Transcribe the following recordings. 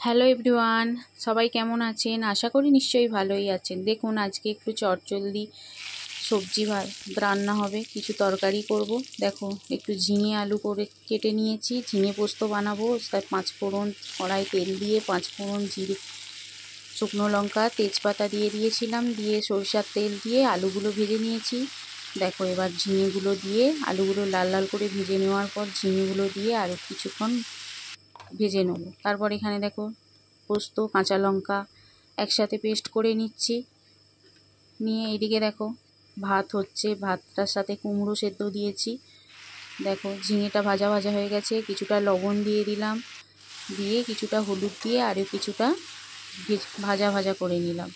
Hello everyone, সবাই কেমন আছেন? আশা করি নিশ্চয়ই ভালোই আছেন। দেখুন আজকে একটু চটজলদি সবজি রান্না হবে, কিছু তরকারি করব। দেখো একটু ঝিঙে আলু করে কেটে নিয়েছি, ঝিঙে পোস্ত বানাবো। তাই 5 ফোড়ন, কড়াই তেল দিয়ে 5 ফোড়ন, জিরে, শুকনো লঙ্কা, তেজপাতা দিয়ে দিয়েছিলাম, দিয়ে সরষার তেল দিয়ে আলুগুলো ভেজে নিয়েছি। দেখো এবার ঝিঙেগুলো দিয়ে আলুগুলো লাল লাল করে ভেজে নেওয়ার পর ঝিঙেগুলো দিয়ে আরও কিছুক্ষণ ভেজে নেব। তারপর এখানে দেখো পোস্ত, কাঁচা লঙ্কা একসাথে পেস্ট করে নিচ্ছি। নিয়ে এদিকে দেখো ভাত হচ্ছে, ভাতটার সাথে কুমড়ো সেদ্ধ দিয়েছি। দেখো ঝিঙেটা ভাজা ভাজা হয়ে গেছে, কিছুটা লবণ দিয়ে দিলাম, দিয়ে কিছুটা হলুদ দিয়ে আরও কিছুটা ভাজা ভাজা করে নিলাম।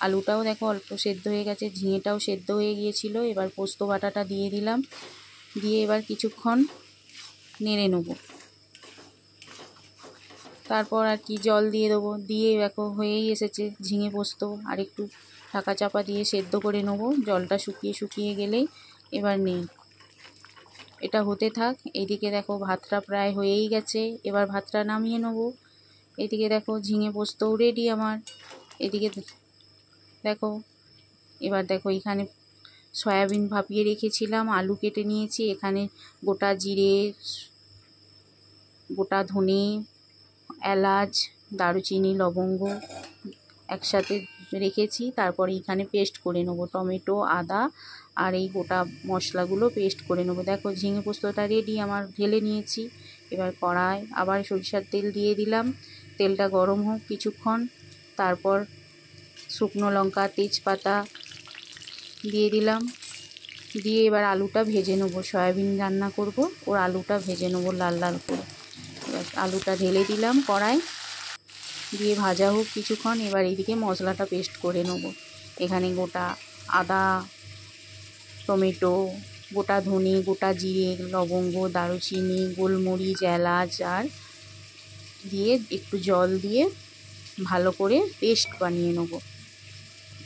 আলুটাও দেখো অল্প সেদ্ধ হয়ে গেছে, ঝিঙেটাও সেদ্ধ হয়ে গিয়েছিল। এবার পোস্ত বাটাটা দিয়ে দিলাম, দিয়ে এবার কিছুক্ষণ নেড়ে নেব। তারপর আর কি জল দিয়ে দেবো, দিয়ে দেখো হয়েই এসেছে ঝিঙে পোস্ত। আর একটু ঢাকা চাপা দিয়ে সেদ্ধ করে নেবো, জলটা শুকিয়ে গেলেই এবার নেই এটা হতে থাক। এদিকে দেখো ভাতটা প্রায় হয়েই গেছে, এবার ভাতটা নামিয়ে নেবো। এদিকে দেখো ঝিঙে পোস্তও রেডি আমার। এদিকে দেখো এবার দেখো এখানে সয়াবিন ভাপিয়ে রেখেছিলাম, আলু কেটে নিয়েছি, এখানে গোটা জিরে, গোটা ধনে, এলাচ, দারুচিনি, লবঙ্গ একসাথে রেখেছি। তারপরে এখানে পেস্ট করে নেবো, টমেটো, আদা আর এই গোটা মশলাগুলো পেস্ট করে নেবো। দেখো ঝিঙে পোস্তটা রেডি আমার, ঢেলে নিয়েছি। এবার কড়াই আবার সরিষার তেল দিয়ে দিলাম, তেলটা গরম হোক কিছুক্ষণ। তারপর শুকনো লঙ্কা, তেজপাতা দিয়ে দিলাম, দিয়ে এবার আলুটা ভেজে নেবো। সয়াবিন রান্না করব, ওর আলুটা ভেজে নেবো লাল লাল করে। এবার আলুটা ঢেলে দিলাম কড়াই, দিয়ে ভাজা হোক কিছুক্ষণ। এবার এইদিকে মশলাটা পেস্ট করে নেব। এখানে গোটা আদা, টমেটো, গোটা ধনে, গোটা জিরে, লবঙ্গ, দারুচিনি, গোলমরিচ, এলাচ আর দিয়ে একটু জল দিয়ে ভালো করে পেস্ট বানিয়ে নেব।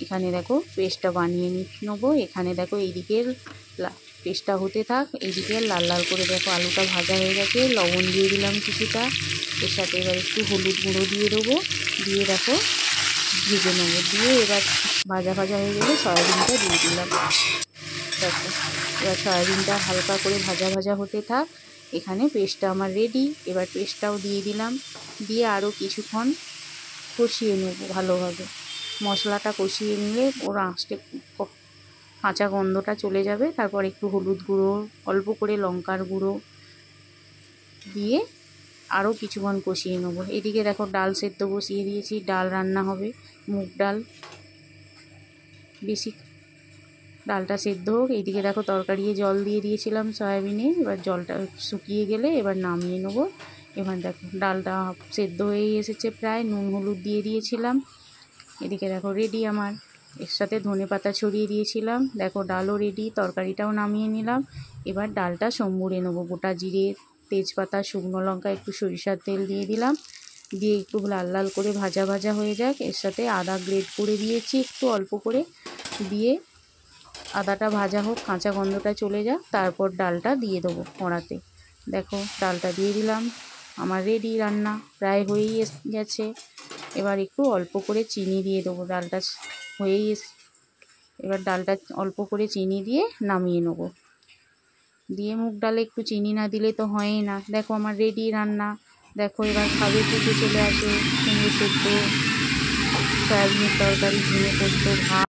এখানে দেখো পেস্টটা বানিয়ে নেবো। এখানে দেখো এইদিকে পেস্টটা হতে থাক, এইদিকে লাল লাল করে দেখো আলুটা ভাজা হয়ে গেছে। লবণ দিয়ে দিলাম কিছুটা, এর সাথে এবার একটু হলুদ গুঁড়ো দিয়ে দেবো, দিয়ে দেখো ভেজে নেবো। দিয়ে এবার ভাজা ভাজা হয়ে গেলে সয়াবিনটা দিয়ে দিলাম। দেখো এবার সয়াবিনটা হালকা করে ভাজা ভাজা হতে থাক। এখানে পেস্টটা আমার রেডি। এবার পেস্টটাও দিয়ে দিলাম, দিয়ে আরও কিছুক্ষণ কষিয়ে নেবো ভালোভাবে। মশলাটা কষিয়ে নিলে ওর আঁচটে কাঁচা গন্ধটা চলে যাবে। তারপর একটু হলুদ গুঁড়ো, অল্প করে লঙ্কার গুঁড়ো দিয়ে আরও কিছুক্ষণ কষিয়ে নেবো। এদিকে দেখো ডাল সেদ্ধ বসিয়ে দিয়েছি, ডাল রান্না হবে, মুগ ডাল। বেশি ডালটা সেদ্ধ হোক। এইদিকে দেখো তরকারি জল দিয়ে দিয়েছিলাম সয়াবিনে, এবার জলটা শুকিয়ে গেলে এবার নামিয়ে নেবো। এবার দেখো ডালটা সেদ্ধ হয়েই এসেছে প্রায়, নুন হলুদ দিয়ে দিয়েছিলাম। এদিকে দেখো রেডি আমার, এর সাথে ধনেপাতা ছড়িয়ে দিয়েছিলাম। দেখো ডালও রেডি, তরকারিটাও নামিয়ে নিলাম। এবার ডালটা সম্বুরে নেবো। গোটা জিরে, তেজপাতা, শুকনো লঙ্কা, একটু সরিষার তেল দিয়ে দিলাম, দিয়ে একটু লাল লাল করে ভাজা ভাজা হয়ে যাক। এর সাথে আদা গ্রেট করে দিয়েছি একটু অল্প করে, দিয়ে আদাটা ভাজা হোক, কাঁচা গন্ধটা চলে যাক। তারপর ডালটা দিয়ে দেবো কড়াতে। দেখো ডালটা দিয়ে দিলাম, আমার রেডি রান্না, প্রায় হয়েই গেছে। এবার একটু অল্প করে চিনি দিয়ে দেবো, ডালটা হয়েই এবার ডালটা অল্প করে চিনি দিয়ে নামিয়ে নেবো। দিয়ে মুগ ডালে একটু চিনি না দিলে তো হয়ই না। দেখো আমার রেডি রান্না। দেখো এবার খাবে থেকে চলে আসে কুমড়ো সেদ্ধ, সয়াবিনের তরকারি, ঝিঙে পোস্ত, ভাত।